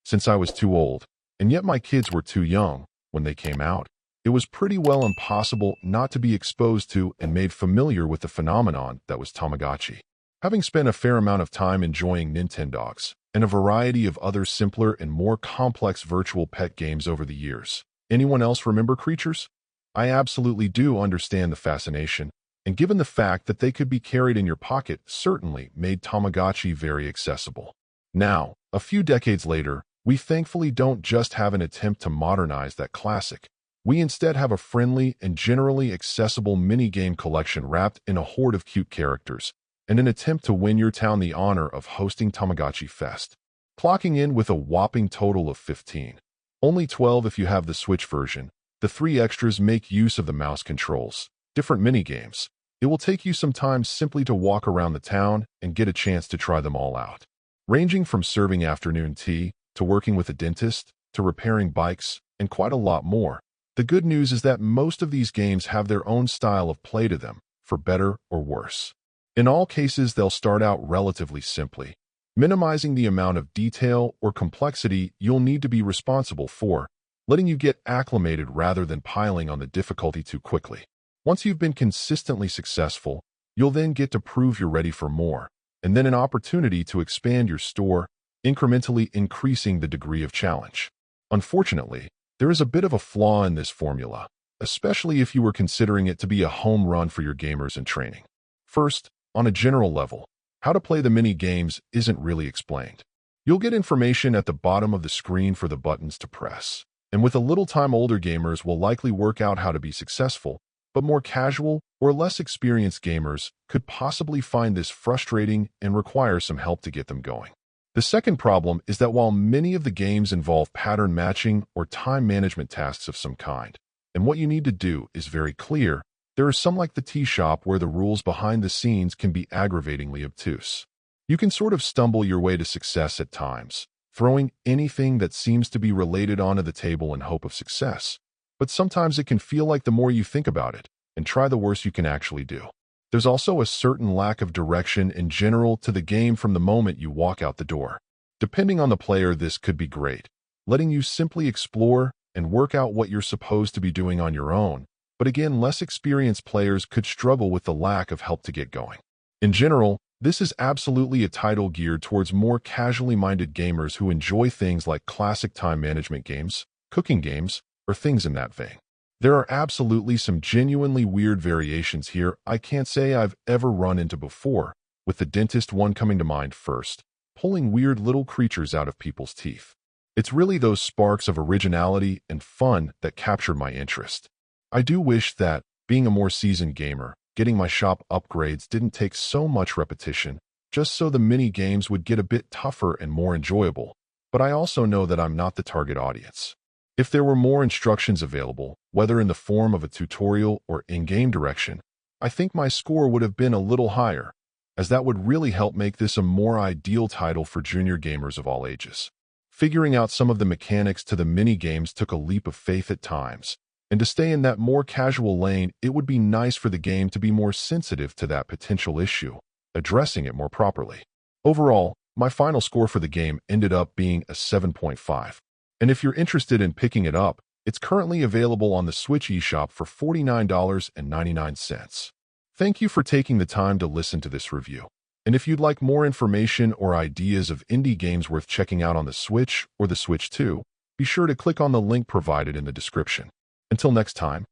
since I was too old, and yet my kids were too young when they came out. It was pretty well impossible not to be exposed to and made familiar with the phenomenon that was Tamagotchi. Having spent a fair amount of time enjoying Nintendogs and a variety of other simpler and more complex virtual pet games over the years, anyone else remember creatures? I absolutely do understand the fascination, and given the fact that they could be carried in your pocket, certainly made Tamagotchi very accessible. Now, a few decades later, we thankfully don't just have an attempt to modernize that classic. We instead have a friendly and generally accessible mini-game collection wrapped in a horde of cute characters, and an attempt to win your town the honor of hosting Tamagotchi Fest, clocking in with a whopping total of 15. Only 12 if you have the Switch version. The 3 extras make use of the mouse controls, different mini-games. It will take you some time simply to walk around the town and get a chance to try them all out. Ranging from serving afternoon tea, to working with a dentist, to repairing bikes, and quite a lot more. The good news is that most of these games have their own style of play to them, for better or worse. In all cases, they'll start out relatively simply, minimizing the amount of detail or complexity you'll need to be responsible for, letting you get acclimated rather than piling on the difficulty too quickly. Once you've been consistently successful, you'll then get to prove you're ready for more, and then an opportunity to expand your store, incrementally increasing the degree of challenge. Unfortunately, there is a bit of a flaw in this formula, especially if you were considering it to be a home run for your gamers in training. First, on a general level, how to play the mini-games isn't really explained. You'll get information at the bottom of the screen for the buttons to press, and with a little time older gamers will likely work out how to be successful, but more casual or less experienced gamers could possibly find this frustrating and require some help to get them going. The second problem is that while many of the games involve pattern matching or time management tasks of some kind, and what you need to do is very clear, there are some like the tea shop where the rules behind the scenes can be aggravatingly obtuse. You can sort of stumble your way to success at times, throwing anything that seems to be related onto the table in hope of success. But sometimes it can feel like the more you think about it and try, the worse you can actually do. There's also a certain lack of direction in general to the game from the moment you walk out the door. Depending on the player, this could be great, letting you simply explore and work out what you're supposed to be doing on your own. But again, less experienced players could struggle with the lack of help to get going. In general, this is absolutely a title geared towards more casually minded gamers who enjoy things like classic time management games, cooking games, or things in that vein. There are absolutely some genuinely weird variations here I can't say I've ever run into before, with the dentist one coming to mind first, pulling weird little creatures out of people's teeth. It's really those sparks of originality and fun that captured my interest. I do wish that, being a more seasoned gamer, getting my shop upgrades didn't take so much repetition, just so the mini-games would get a bit tougher and more enjoyable, but I also know that I'm not the target audience. If there were more instructions available, whether in the form of a tutorial or in-game direction, I think my score would have been a little higher, as that would really help make this a more ideal title for junior gamers of all ages. Figuring out some of the mechanics to the mini-games took a leap of faith at times, and to stay in that more casual lane, it would be nice for the game to be more sensitive to that potential issue, addressing it more properly. Overall, my final score for the game ended up being a 7.5. And if you're interested in picking it up, it's currently available on the Switch eShop for $49.99. Thank you for taking the time to listen to this review. And if you'd like more information or ideas of indie games worth checking out on the Switch or the Switch 2, be sure to click on the link provided in the description. Until next time.